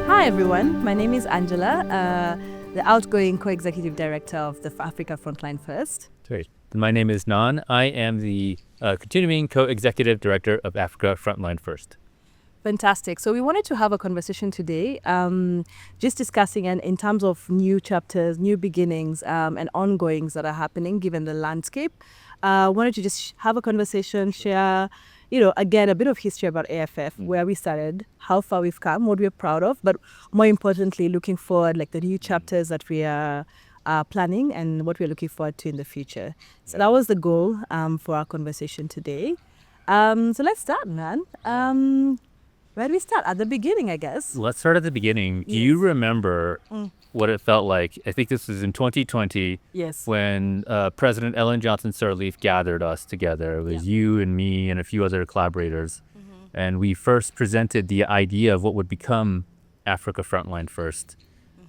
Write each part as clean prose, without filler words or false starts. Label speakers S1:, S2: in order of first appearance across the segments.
S1: Hi everyone, my name is Angela, the outgoing co-executive director of the Africa Frontline First.
S2: Great. My name is Nan. I am the continuing co-executive director of Africa Frontline First.
S1: Fantastic. So we wanted to have a conversation today, just discussing and in terms of new chapters, new beginnings, and ongoings that are happening given the landscape. Wanted to just have a conversation, share, again, a bit of history about AFF, where we started, how far we've come, what we're proud of, but more importantly, looking forward, like the new chapters that we are planning and what we're looking forward to in the future. So that was the goal for our conversation today. So let's start, Nan. Where do we start? At the beginning, I guess.
S2: Let's start at the beginning.
S1: Yes.
S2: Do you remember what it felt like? I think this was in 2020.
S1: Yes.
S2: When President Ellen Johnson Sirleaf gathered us together. It was you and me and a few other collaborators. And we first presented the idea of what would become Africa Frontline First.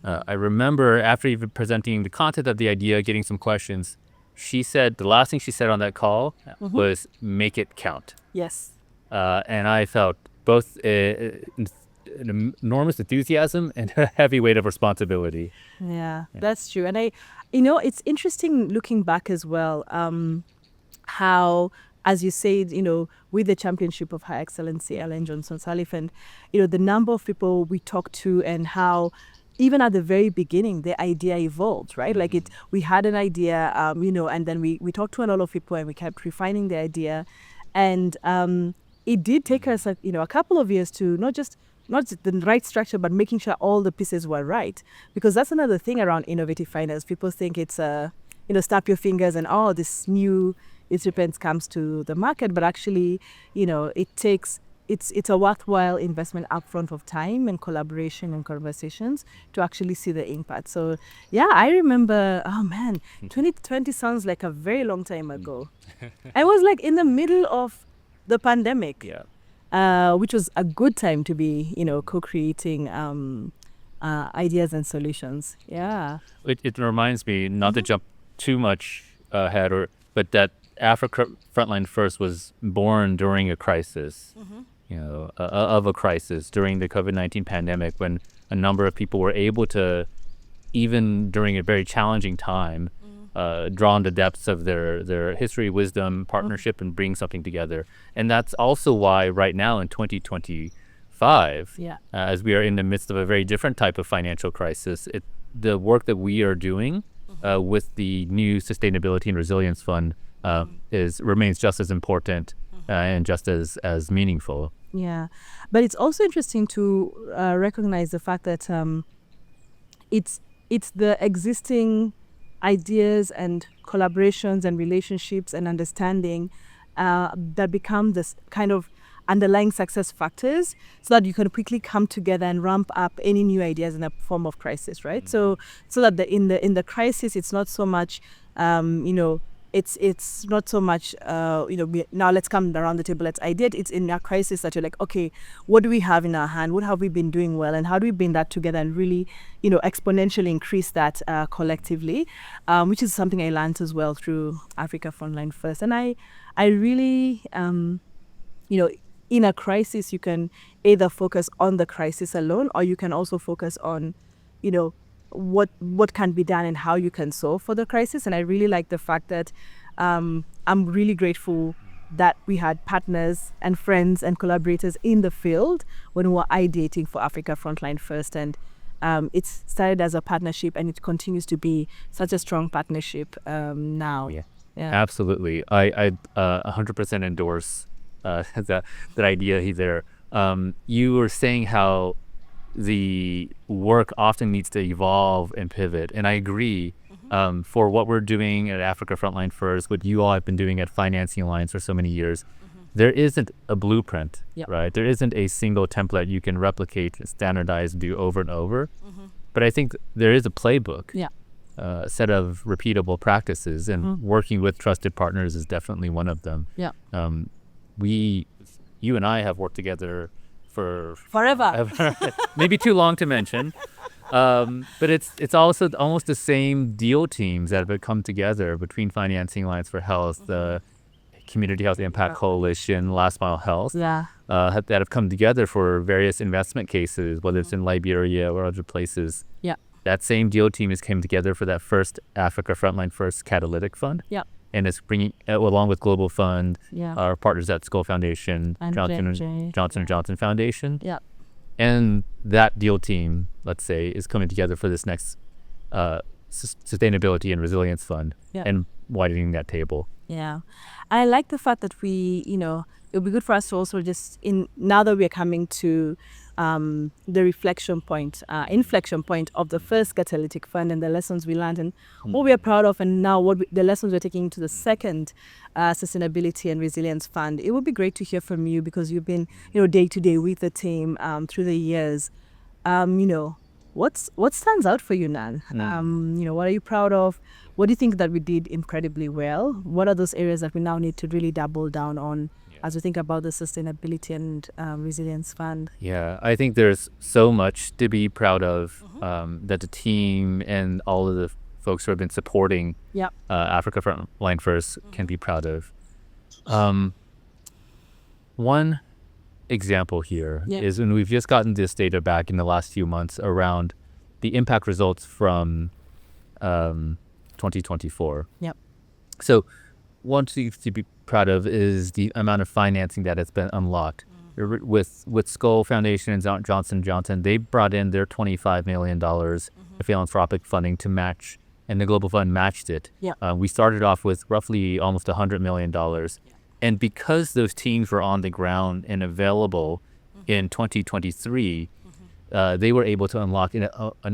S2: I remember after even presenting the content of the idea, getting some questions, she said, the last thing she said on that call was, make it count.
S1: Yes.
S2: And I felt both an enormous enthusiasm and a heavy weight of responsibility.
S1: Yeah, that's true. And it's interesting looking back as well, how, as you said, with the championship of Her Excellency Ellen Johnson Sirleaf, and, the number of people we talked to and how, even at the very beginning, the idea evolved, right? Like we had an idea, and then we talked to a lot of people and we kept refining the idea. And it did take us, a couple of years to not the right structure, but making sure all the pieces were right. Because that's another thing around innovative finance. People think it's snap your fingers and this new instrument comes to the market. But actually, it's a worthwhile investment upfront of time and collaboration and conversations to actually see the impact. So yeah, I remember, 2020 sounds like a very long time ago. I was like in the middle of the pandemic, which was a good time to be, co-creating ideas and solutions. Yeah.
S2: It reminds me, not to jump too much ahead, but that Africa Frontline First was born during a crisis, of a crisis during the COVID-19 pandemic, when a number of people were able to, even during a very challenging time, draw on the depths of their history, wisdom, partnership, and bring something together. And that's also why right now in 2025, as we are in the midst of a very different type of financial crisis, the work that we are doing with the new Sustainability and Resilience Fund remains just as important and just as meaningful.
S1: Yeah, but it's also interesting to recognize the fact that it's the existing ideas and collaborations and relationships and understanding that become this kind of underlying success factors, so that you can quickly come together and ramp up any new ideas in a form of crisis, right? So that in the crisis, it's not so much it's not so much now let's come around the table, let's ideate. It's in a crisis that you're like, okay, what do we have in our hand? What have we been doing well? And how do we bring that together and really, exponentially increase that collectively, which is something I learned as well through Africa Frontline First. And I really, in a crisis, you can either focus on the crisis alone, or you can also focus on, what can be done and how you can solve for the crisis. And I really like the fact that I'm really grateful that we had partners and friends and collaborators in the field when we were ideating for Africa Frontline First. And it started as a partnership, and it continues to be such a strong partnership now.
S2: Yeah. Absolutely. I 100% endorse that idea there. You were saying how the work often needs to evolve and pivot, and I agree. For what we're doing at Africa Frontline First, what you all have been doing at Financing Alliance for so many years, there isn't a blueprint, right? There isn't a single template you can replicate, standardize, do over and over. But I think there is a playbook, a set of repeatable practices, and working with trusted partners is definitely one of them. You and I have worked together for
S1: forever,
S2: maybe too long to mention. But it's also almost the same deal teams that have come together between Financing Alliance for Health, the Community Health Impact Coalition, Last Mile Health,
S1: Yeah.
S2: that have come together for various investment cases, whether it's in Liberia or other places.
S1: Yeah.
S2: That same deal team has came together for that first Africa Frontline First Catalytic Fund.
S1: Yeah.
S2: And it's bringing, along with Global Fund,
S1: Yeah.
S2: our partners at Skull Foundation,
S1: And
S2: Johnson
S1: J&J.
S2: Johnson Johnson Foundation.
S1: Yeah.
S2: And that deal team, let's say, is coming together for this next Sustainability and Resilience Fund and widening that table.
S1: Yeah. I like the fact that we, it would be good for us to also just, now that we're coming to the inflection point of the first Catalytic Fund and the lessons we learned and what we are proud of, and now the lessons we're taking to the second Sustainability and Resilience Fund. It would be great to hear from you because you've been, day to day with the team through the years. What stands out for you, Nan? What are you proud of? What do you think that we did incredibly well? What are those areas that we now need to really double down on as we think about the Sustainability and Resilience Fund?
S2: Yeah, I think there's so much to be proud of that the team and all of the folks who have been supporting Africa Frontline First can be proud of. One example here is when we've just gotten this data back in the last few months around the impact results from 2024.
S1: Yep.
S2: So one thing to be proud of is the amount of financing that has been unlocked. With Skull Foundation and Johnson Johnson, they brought in their $25 million of philanthropic funding to match, and the Global Fund matched it. We started off with roughly almost $100 million. And because those teams were on the ground and available in 2023, they were able to unlock an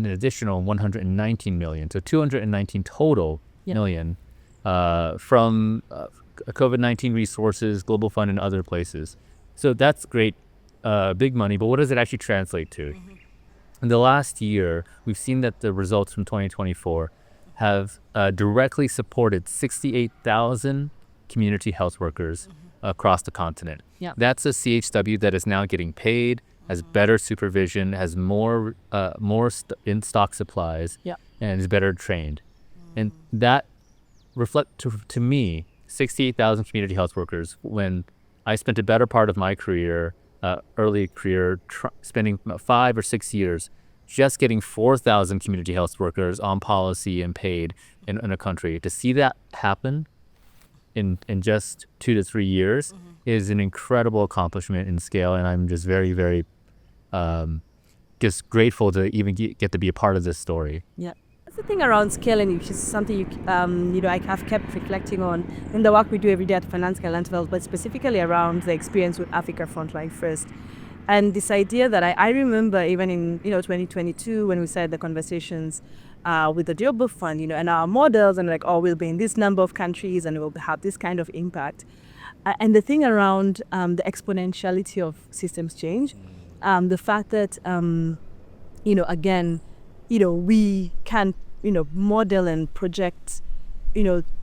S2: additional 119 million, so 219 total million from COVID-19 resources, Global Fund, and other places. So that's great, big money, but what does it actually translate to? In the last year, we've seen that the results from 2024 have directly supported 68,000 community health workers across the continent. That's a CHW that is now getting paid, has better supervision, has more in-stock supplies, and is better trained. And that reflect to me 68,000 community health workers when I spent a better part of my career, early career, spending about 5 or 6 years just getting 4,000 community health workers on policy and paid in a country. To see that happen in just 2 to 3 years is an incredible accomplishment in scale, and I'm just very, very just grateful to even get to be a part of this story.
S1: Yeah. That's the thing around scaling, which is something I have kept reflecting on in the work we do every day at Finance Galantveld, but specifically around the experience with Africa Frontline First. And this idea that I remember even in 2022 when we started the conversations with the Global Fund, and our models, and we'll be in this number of countries and we'll have this kind of impact. And the thing around the exponentiality of systems change, the fact that, again, we can, model and project,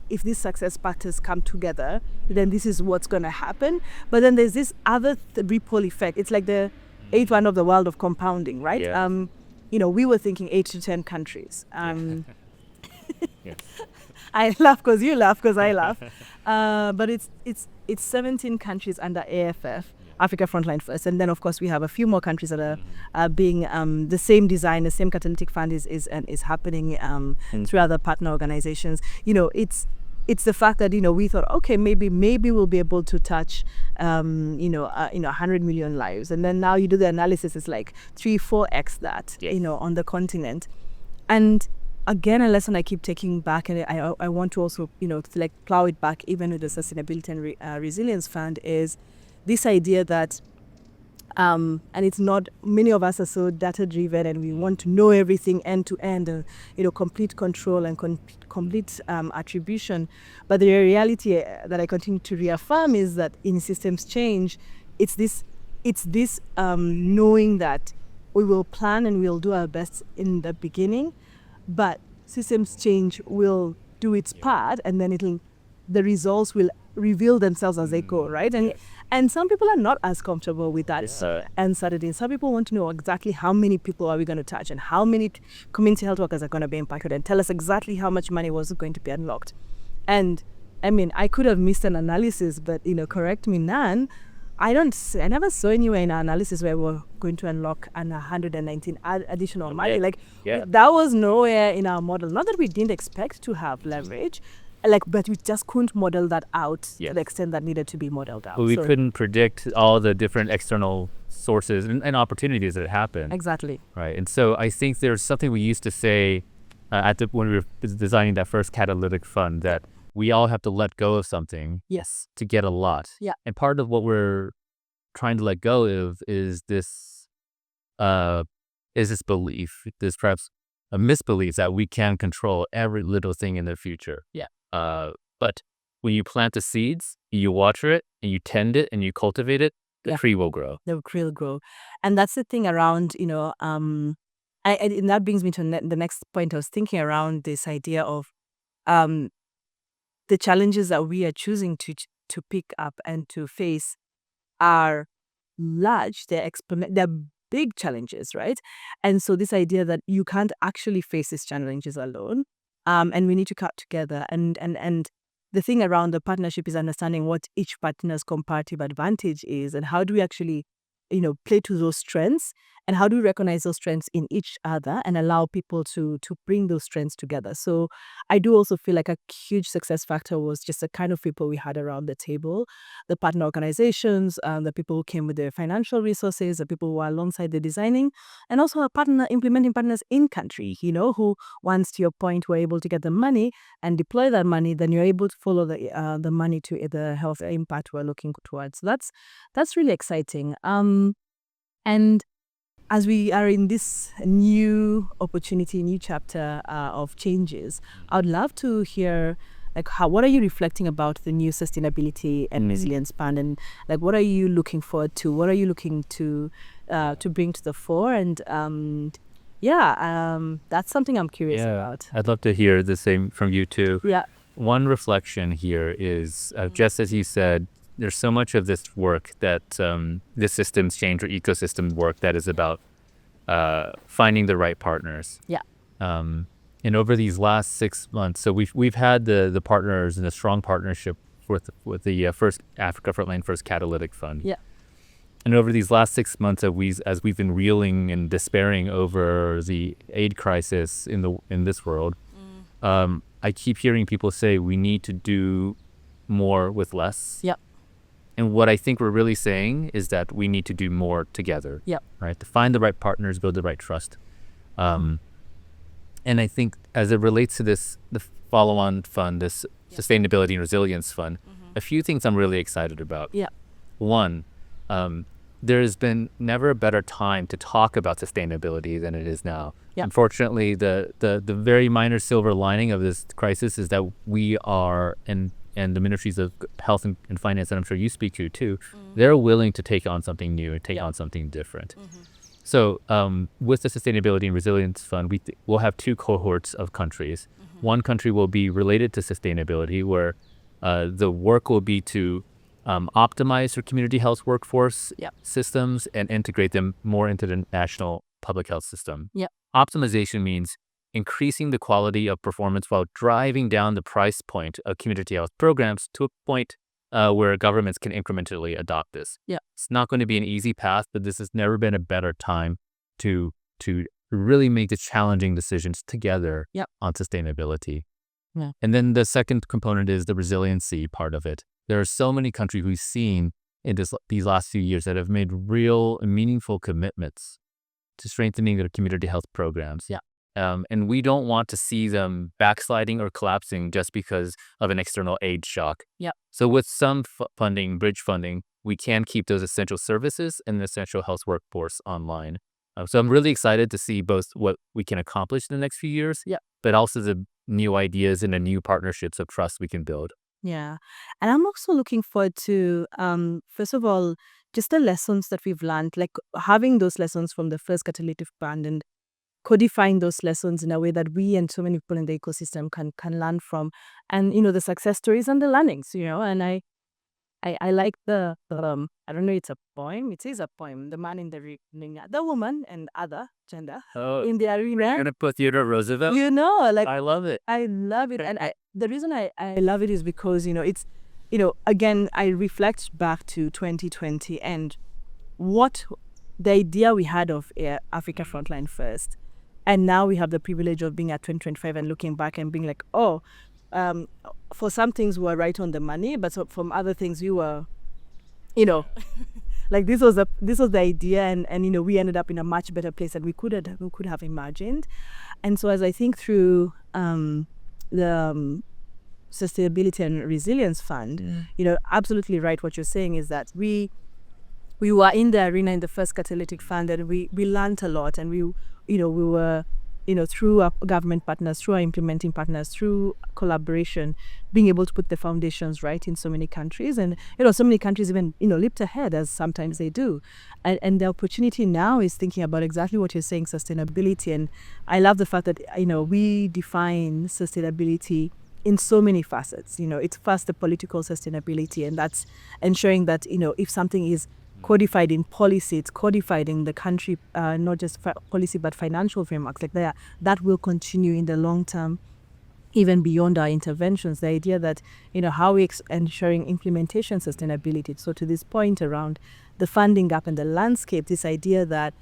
S1: if these success factors come together, then this is what's going to happen. But then there's this other ripple effect. It's like the eighth one of the world of compounding, right?
S2: Yeah.
S1: We were thinking 8 to 10 countries.
S2: Yes.
S1: I laugh because you laugh because I laugh. But it's 17 countries under AFF, Africa Frontline First, and then of course we have a few more countries that are being the same design, the same catalytic fund is happening through other partner organizations. It's the fact that we thought, okay, maybe we'll be able to touch 100 million lives, and then now you do the analysis, it's like 3-4x that on the continent. And again, a lesson I keep taking back, and I want to also plow it back even with the Sustainability and Resilience Fund, is this idea that and it's not, many of us are so data driven and we want to know everything end to end, complete control and complete attribution. But the reality that I continue to reaffirm is that in systems change, it's this knowing that we will plan and we'll do our best in the beginning, but systems change will do its part, and then the results will reveal themselves as they go, right? And some people are not as comfortable with that uncertainty. Some people want to know exactly how many people are we going to touch and how many community health workers are going to be impacted, and tell us exactly how much money was going to be unlocked. And I mean, I could have missed an analysis, but correct me, Nan. I never saw anywhere in our analysis where we're going to unlock an 119 additional money. Like that was nowhere in our model. Not that we didn't expect to have leverage, but we just couldn't model that out to the extent that needed to be modeled out.
S2: But we couldn't predict all the different external sources and opportunities that happen.
S1: Exactly.
S2: Right. And so I think there's something we used to say when we were designing that first catalytic fund, that we all have to let go of something to get a lot.
S1: Yeah.
S2: And part of what we're trying to let go of is this belief, this perhaps a misbelief that we can control every little thing in the future.
S1: Yeah.
S2: But when you plant the seeds, you water it and you tend it and you cultivate it, the tree will grow.
S1: The tree will grow. And that's the thing around, and that brings me to the next point. I was thinking around this idea of the challenges that we are choosing to pick up and to face are large. They're big challenges, right? And so this idea that you can't actually face these challenges alone, and we need to come together. And the thing around the partnership is understanding what each partner's comparative advantage is, and how do we actually, play to those strengths, and how do we recognize those strengths in each other and allow people to bring those strengths together. So I do also feel like a huge success factor was just the kind of people we had around the table, the partner organizations, the people who came with their financial resources, the people who are alongside the designing, and also our implementing partners in country, who, once to your point, were able to get the money and deploy that money, then you're able to follow the money to the health impact we're looking towards. So that's really exciting. And as we are in this new opportunity, new chapter of changes, I would love to hear what are you reflecting about the new sustainability and resilience plan, and what are you looking forward to? What are you looking to bring to the fore? And that's something I'm curious about.
S2: I'd love to hear the same from you too.
S1: Yeah.
S2: One reflection here is just as you said, there's so much of this work that this systems change or ecosystem work that is about finding the right partners.
S1: Yeah.
S2: And over these last 6 months, so we've had the partners in a strong partnership with the first Africa Frontline First Catalytic Fund.
S1: Yeah.
S2: And over these last 6 months, as we've been reeling and despairing over the aid crisis in this world, I keep hearing people say we need to do more with less.
S1: Yep.
S2: And what I think we're really saying is that we need to do more together.
S1: Yep.
S2: Right? To find the right partners, build the right trust. And I think as it relates to the follow-on fund, this Sustainability and Resilience Fund, a few things I'm really excited about.
S1: Yeah.
S2: One, there has been never a better time to talk about sustainability than it is now.
S1: Yep.
S2: Unfortunately, the very minor silver lining of this crisis is that we are and the ministries of health and finance that I'm sure you speak to too, they're willing to take on something new and take on something different. So with the Sustainability and Resilience Fund, we'll have two cohorts of countries. One country will be related to sustainability, where the work will be to optimize their community health workforce systems and integrate them more into the national public health system.
S1: Yep.
S2: Optimization means increasing the quality of performance while driving down the price point of community health programs to a point where governments can incrementally adopt this.
S1: Yeah.
S2: It's not going to be an easy path, but this has never been a better time to really make the challenging decisions together on sustainability.
S1: Yeah.
S2: And then the second component is the resiliency part of it. There are so many countries we've seen in these last few years that have made real and meaningful commitments to strengthening their community health programs.
S1: Yeah.
S2: And we don't want to see them backsliding or collapsing just because of an external aid shock.
S1: Yeah.
S2: So with some funding, bridge funding, we can keep those essential services and the essential health workforce online. So I'm really excited to see both what we can accomplish in the next few years, but also the new ideas and the new partnerships of trust we can build.
S1: Yeah. And I'm also looking forward to, first of all, just the lessons that we've learned, like having those lessons from the first Catalytic Fund and codifying those lessons in a way that we and so many people in the ecosystem can learn from, and the success stories and the learnings, and I like the I don't know, it's a poem. It is a poem. The man in the ring, the woman and other gender in the arena.
S2: Gonna put Theodore Roosevelt.
S1: You know, like
S2: I love it.
S1: I love it, and the reason I love it is because it's again I reflect back to 2020 and what the idea we had of Africa Frontline first, and now we have the privilege of being at 2025 and looking back and being like, oh, for some things we were right on the money, but from other things we were, like this was the idea, and we ended up in a much better place than we could have imagined. And so as I think through the Sustainability and Resilience Fund, absolutely right. What you're saying is that we were in the arena in the first Catalytic Fund, and we learned a lot, and we were through our government partners, through our implementing partners, through collaboration, being able to put the foundations right in so many countries. And, so many countries even, leaped ahead, as sometimes they do. And the opportunity now is thinking about exactly what you're saying, sustainability. And I love the fact that, we define sustainability in so many facets. It's first the political sustainability, and that's ensuring that, if something is codified in policy, it's codified in the country, not just policy but financial frameworks like that will continue in the long term, even beyond our interventions. The idea that how we ensuring implementation sustainability. So to this point around the funding gap and the landscape, this idea that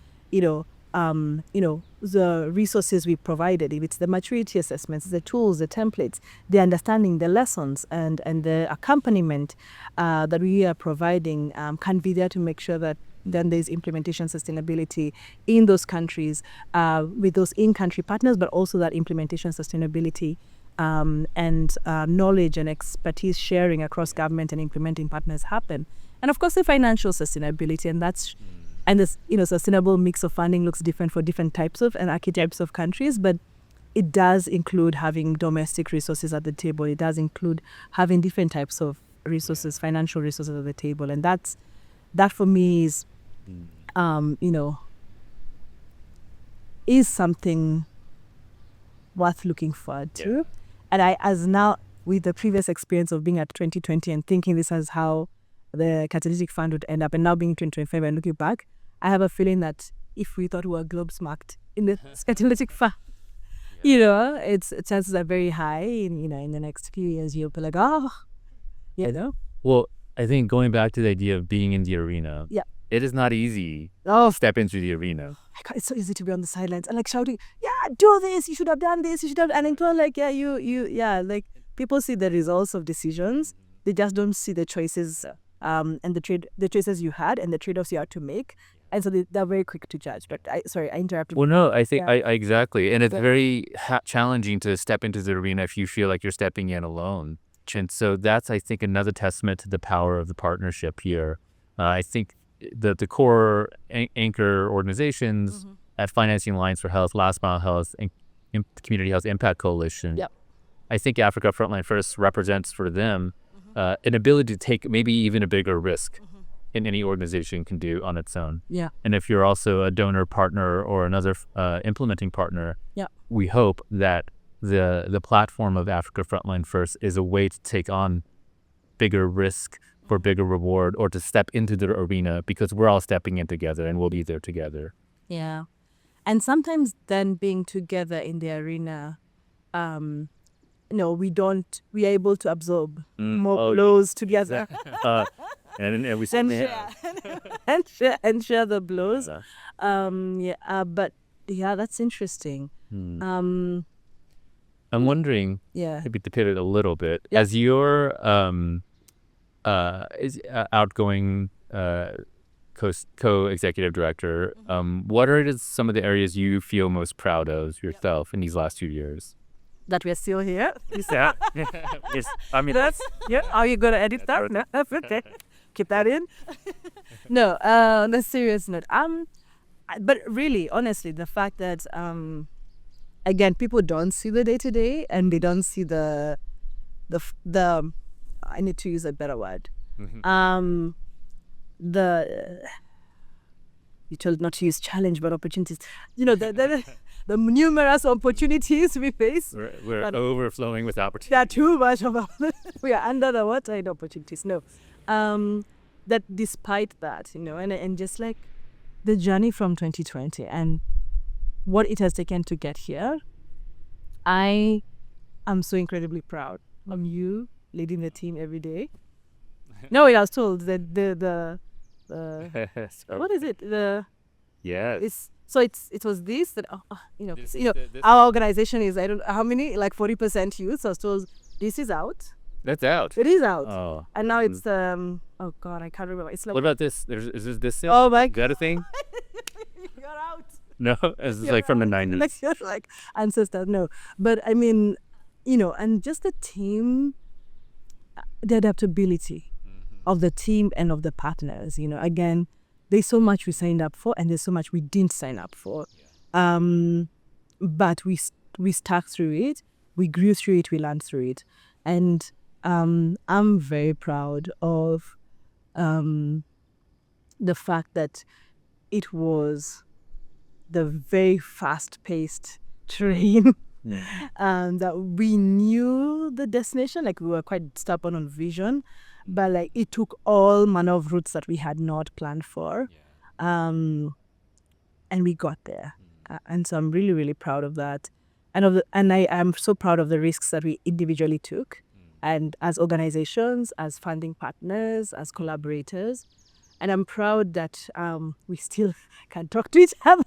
S1: the resources we provided, if it's the maturity assessments, the tools, the templates, the understanding, the lessons, and the accompaniment that we are providing can be there to make sure that then there's implementation sustainability in those countries with those in-country partners, but also that implementation sustainability and knowledge and expertise sharing across government and implementing partners happen. And of course, the financial sustainability, and this, sustainable mix of funding looks different for different types of and archetypes of countries, but it does include having domestic resources at the table. It does include having different types of resources, financial resources at the table. And that for me is, is something worth looking forward to. Yeah. And as now, with the previous experience of being at 2020 and thinking this is how the Catalytic Fund would end up, and now being 2025 and looking back, I have a feeling that if we thought we were globe-smacked in the Catalytic Fund, its chances are very high. In the next few years, you'll be like,
S2: Well, I think going back to the idea of being in the arena, it is not easy to step into the arena.
S1: God, it's so easy to be on the sidelines and like shouting, do this, you should have done this, you should have, and it's like, like people see the results of decisions, they just don't see the choices. And the choices you had and the trade-offs you had to make, and so they're very quick to judge. But I interrupted.
S2: Well, no, I think I exactly, and it's very challenging to step into the arena if you feel like you're stepping in alone. And so that's, I think, another testament to the power of the partnership here. I think the core anchor organizations at Financing Alliance for Health, Last Mile Health, and Community Health Impact Coalition. Yep. I think Africa Frontline First represents for them an ability to take maybe even a bigger risk than any organization can do on its own. Yeah. And if you're also a donor partner or another implementing partner, we hope that the platform of Africa Frontline First is a way to take on bigger risk for bigger reward, or to step into the arena, because we're all stepping in together and we'll be there together.
S1: Yeah. And sometimes then being together in the arena, we're able to absorb more blows together.
S2: And we
S1: and share the blows. But that's interesting.
S2: I'm wondering, maybe to pivot a little bit, as your outgoing co-executive director, what are some of the areas you feel most proud of yourself in these last 2 years?
S1: That we're still here.
S2: Yes. I mean,
S1: that's Are you gonna edit that? No, that's okay. Keep that in. No, on a serious note, but really, honestly, the fact that again, people don't see the day to day, and they don't see the I need to use a better word. You told not to use challenge, but opportunities. The numerous opportunities we face.
S2: We're overflowing with opportunities.
S1: There are too much of we are under the water in opportunities. No. that despite that, and just like the journey from 2020 and what it has taken to get here, I am so incredibly proud of you leading the team every day. No, I was told that the what is it?
S2: Yes.
S1: It was this that our organization is, I don't know how many, like 40% youth. So I was told this is out.
S2: That's out.
S1: It is out.
S2: Oh.
S1: And now it's oh God, I can't remember. It's like,
S2: What about this? Is this still?
S1: oh my
S2: Is that a thing?
S1: You're out.
S2: No, it's like from the 90s.
S1: Like you're like ancestors. No, but I mean, and just the team, the adaptability of the team and of the partners. Again, there's so much we signed up for, and there's so much we didn't sign up for. But we stuck through it. We grew through it. We learned through it, and I'm very proud of the fact that it was the very fast-paced train that we knew the destination. Like we were quite stubborn on vision, but like it took all manner of routes that we had not planned for, and we got there. And so I'm really, really proud of that, and I am so proud of the risks that we individually took, and as organizations, as funding partners, as collaborators. And I'm proud that we still can talk to each other.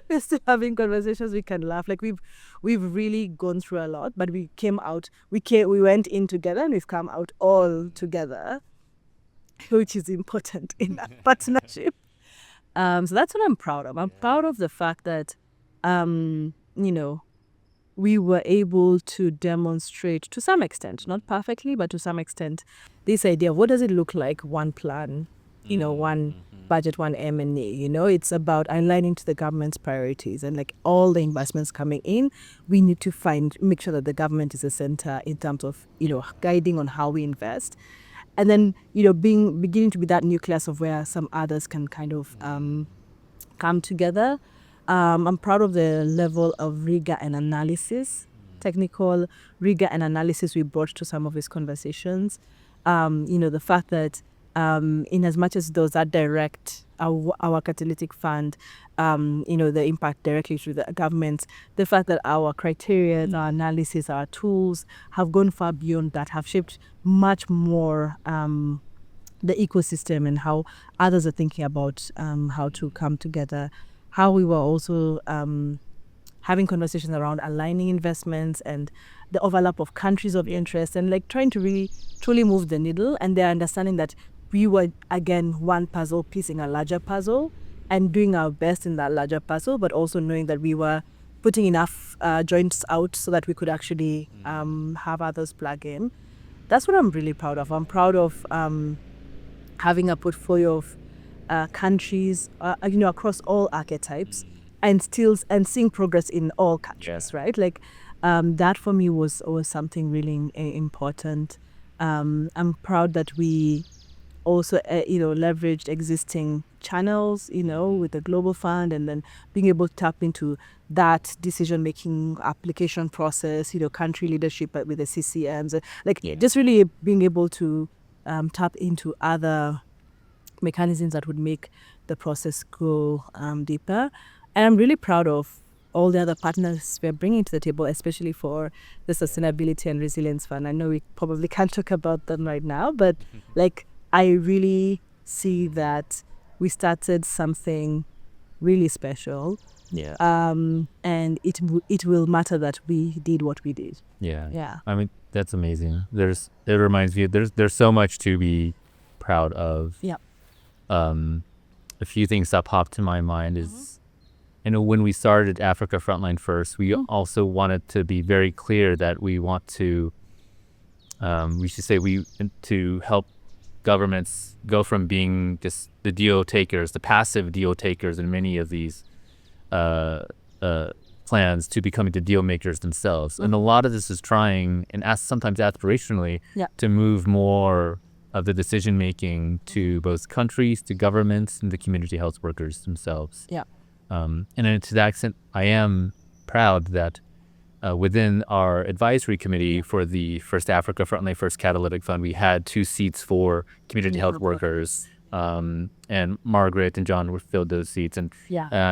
S1: We're still having conversations. We can laugh. Like we've really gone through a lot, but we came out. We went in together, and we've come out all together, which is important in that partnership. So that's what I'm proud of. I'm proud of the fact that, we were able to demonstrate to some extent, not perfectly, but to some extent, this idea of what does it look like, one plan, one budget, one M&A. It's about aligning to the government's priorities, and like all the investments coming in, we need to make sure that the government is the center in terms of, guiding on how we invest. And then, beginning to be that nucleus of where some others can kind of come together. I'm proud of the level of rigor and analysis, technical rigor and analysis we brought to some of these conversations. The fact that in as much as those that direct our catalytic fund, the impact directly to the government, the fact that our criteria, our analysis, our tools have gone far beyond that, have shaped much more the ecosystem and how others are thinking about how to come together. How we were also having conversations around aligning investments and the overlap of countries of interest, and like trying to really truly move the needle, and their understanding that we were, again, one puzzle piece in a larger puzzle, and doing our best in that larger puzzle, but also knowing that we were putting enough joints out so that we could actually have others plug in. That's what I'm really proud of. I'm proud of having a portfolio of countries, across all archetypes, and seeing progress in all countries, right? Like that for me was something really important. I'm proud that we also, leveraged existing channels, with the Global Fund, and then being able to tap into that decision-making application process, country leadership with the CCMs, just really being able to tap into other mechanisms that would make the process go deeper. And I'm really proud of all the other partners we're bringing to the table, especially for the Sustainability and Resilience Fund. I know we probably can't talk about them right now, but I really see that we started something really special.
S2: Yeah.
S1: And it will matter that we did what we did.
S2: Yeah.
S1: Yeah.
S2: I mean, that's amazing. It reminds me, there's so much to be proud of.
S1: Yeah.
S2: A few things that popped to my mind is, when we started Africa Frontline first, we also wanted to be very clear that we want to, to help governments go from being just the deal takers, the passive deal takers in many of these plans, to becoming the deal makers themselves. And a lot of this is trying, and sometimes aspirationally, to move more of the decision making to both countries, to governments, and the community health workers themselves.
S1: Yeah.
S2: And then to that extent, I am proud that within our advisory committee for the First Africa Frontline First Catalytic Fund, we had 2 seats for community health workers, and Margaret and John filled those seats. And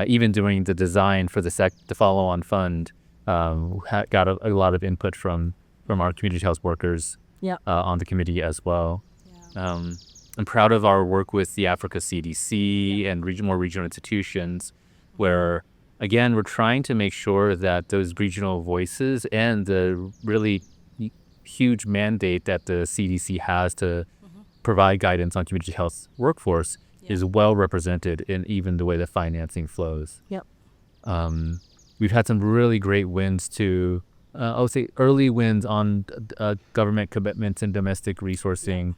S2: even during the design for the follow-on fund, got a lot of input from our community health workers on the committee as well. I'm proud of our work with the Africa CDC and more regional institutions, where, again, we're trying to make sure that those regional voices and the really huge mandate that the CDC has to provide guidance on community health workforce is well represented in even the way the financing flows. We've had some really great wins to, I would say, early wins on government commitments and domestic resourcing.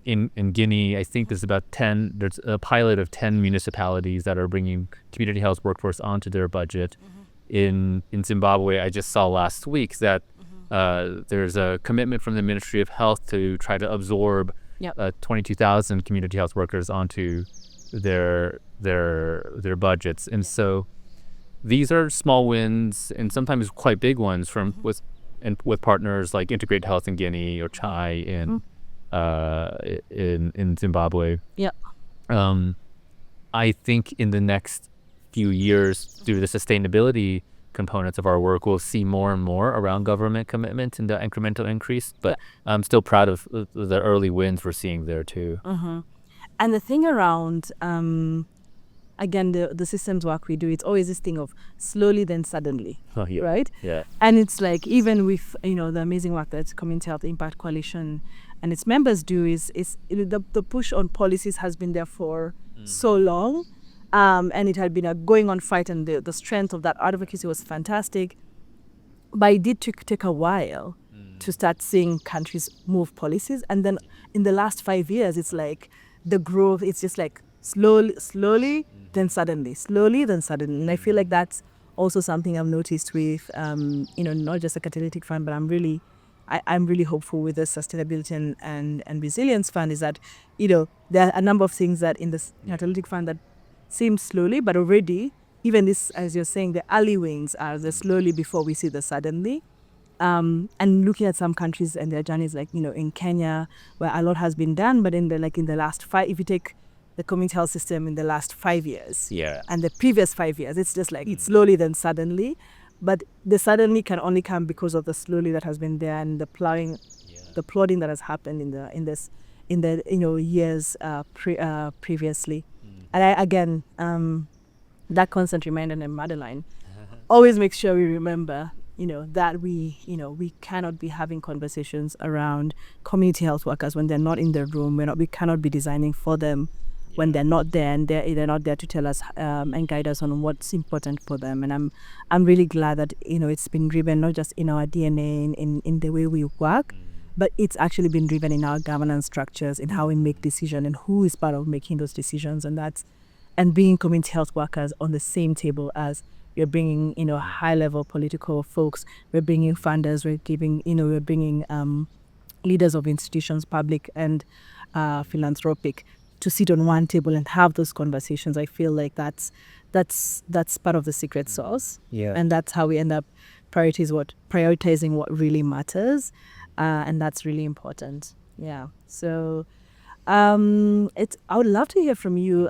S2: In Guinea, I think there's a pilot of 10 municipalities that are bringing community health workforce onto their budget. In Zimbabwe, I just saw last week that there's a commitment from the Ministry of Health to try to absorb 22,000 community health workers onto their budgets. And so these are small wins and sometimes quite big ones with partners like Integrated Health in Guinea or Chai in Zimbabwe. I think in the next few years, through the sustainability components of our work, we'll see more and more around government commitment and the incremental increase. But I'm still proud of the early wins we're seeing there too.
S1: And the thing around, again, the systems work we do, it's always this thing of slowly then suddenly, right? And it's like, even with the amazing work that Community Health Impact Coalition and its members do, is the push on policies has been there for so long, and it had been a going on fight, and the strength of that advocacy was fantastic. But it did take a while to start seeing countries move policies, and then in the last 5 years, it's like the growth. It's just like slowly, then suddenly, slowly, then suddenly. And I feel like that's also something I've noticed with not just the Catalytic Fund, but I'm really hopeful with the Sustainability and Resilience Fund, is that, there are a number of things that in the Catalytic Fund that seem slowly, but already, even this, as you're saying, the early wins are the slowly before we see the suddenly. And looking at some countries and their journeys, like, in Kenya, where a lot has been done, but in the last 5, if you take the community health system in the last 5 years and the previous 5 years, it's just like it's slowly then suddenly. But the suddenly can only come because of the slowly that has been there and the plodding that has happened in the years previously. And that constant reminder in Madeline always makes sure we remember, that we cannot be having conversations around community health workers when they're not in their room. We cannot be designing for them when they're not there, and they're not there to tell us and guide us on what's important for them. And I'm really glad that it's been driven not just in our DNA, in the way we work, but it's actually been driven in our governance structures, in how we make decisions and who is part of making those decisions. And bringing community health workers on the same table as we're bringing high level political folks, we're bringing funders, we're bringing leaders of institutions, public and philanthropic, to sit on one table and have those conversations. I feel like that's part of the secret sauce. And that's how we end up prioritizing what really matters, and that's really important. So I would love to hear from you.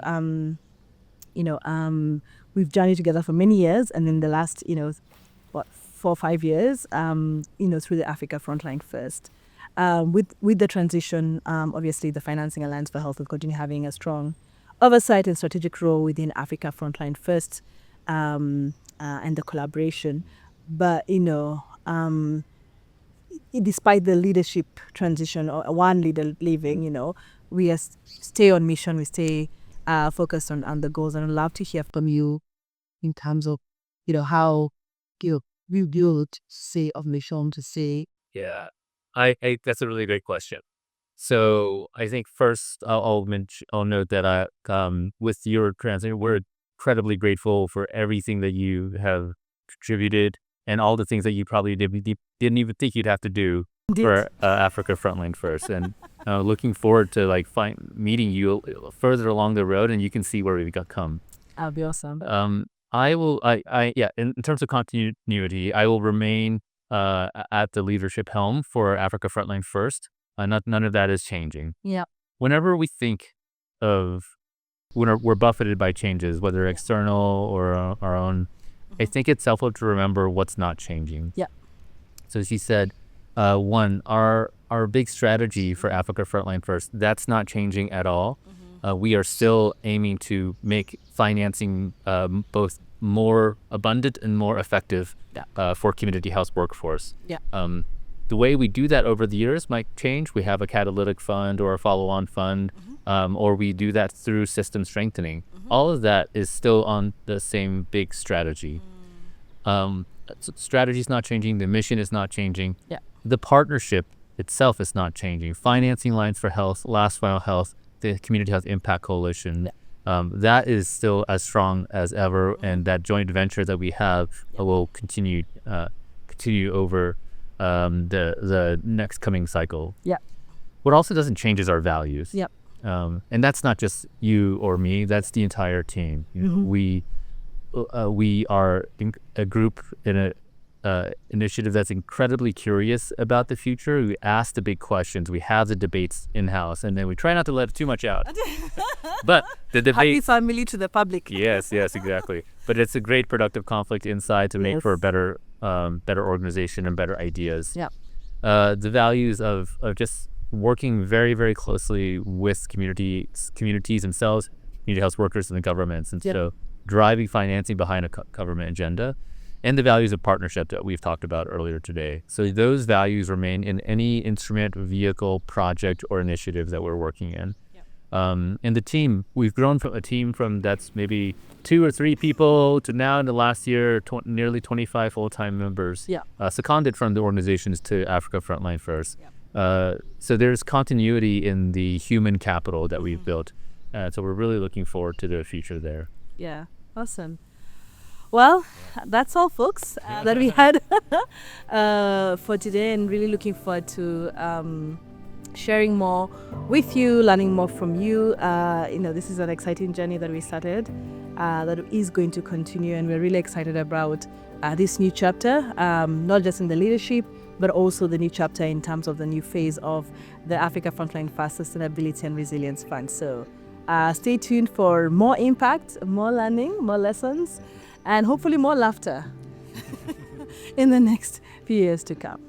S1: We've journeyed together for many years, and in the last 4 or 5 years, through the Africa Frontline First. With the transition, obviously the Financing Alliance for Health will continue having a strong oversight and strategic role within Africa Frontline First, and the collaboration. But despite the leadership transition or one leader leaving, we stay on mission. We stay focused on the goals, and I'd love to hear from you in terms of how we build of mission to say.
S2: That's a really great question. So I think first I'll note that with your transition, we're incredibly grateful for everything that you have contributed and all the things that you probably didn't even think you'd have to do for Africa Frontline First. And looking forward to meeting you further along the road, and you can see where we've come.
S1: That'll be awesome.
S2: In terms of continuity, I will remain at the leadership helm for Africa Frontline First. None of that is changing.
S1: Yeah.
S2: Whenever we think of when we're buffeted by changes, whether external or our own, I think it's helpful to remember what's not changing.
S1: Yeah.
S2: So she said, one, our big strategy for Africa Frontline First, that's not changing at all. We are still aiming to make financing both more abundant and more effective for community health workforce.
S1: Yeah.
S2: The way we do that over the years might change. We have a catalytic fund or a follow-on fund, or we do that through system strengthening. All of that is still on the same big strategy. Strategy is not changing. The mission is not changing.
S1: Yeah.
S2: The partnership itself is not changing. Financing Lines for Health, Last Mile Health, the Community Health Impact Coalition, that is still as strong as ever, and that joint venture that we have will continue over the next coming cycle.
S1: Yeah.
S2: What also doesn't change is our values.
S1: Yep.
S2: And that's not just you or me. That's the entire team. We are a group in a initiative that's incredibly curious about the future. We ask the big questions. We have the debates in-house, and then we try not to let too much out. But the debate...
S1: Happy family to the public.
S2: Yes, exactly. But it's a great productive conflict inside to make for a better organization and better ideas.
S1: Yeah.
S2: The values of just working very, very closely with communities themselves, community health workers and the governments. And so driving financing behind a government agenda, and the values of partnership that we've talked about earlier today. So those values remain in any instrument, vehicle, project, or initiative that we're working in. And the team, we've grown from a team that's maybe 2 or 3 people to now in the last year, nearly 25 full-time members, seconded from the organizations to Africa Frontline First. So there's continuity in the human capital that we've built. So we're really looking forward to the future there.
S1: Yeah, awesome. Well, that's all, folks, that we had for today, and really looking forward to sharing more with you, learning more from you. This is an exciting journey that we started that is going to continue, and we're really excited about this new chapter, not just in the leadership, but also the new chapter in terms of the new phase of the Africa Frontline Fast Sustainability and Resilience Fund. So stay tuned for more impact, more learning, more lessons, and hopefully more laughter in the next few years to come.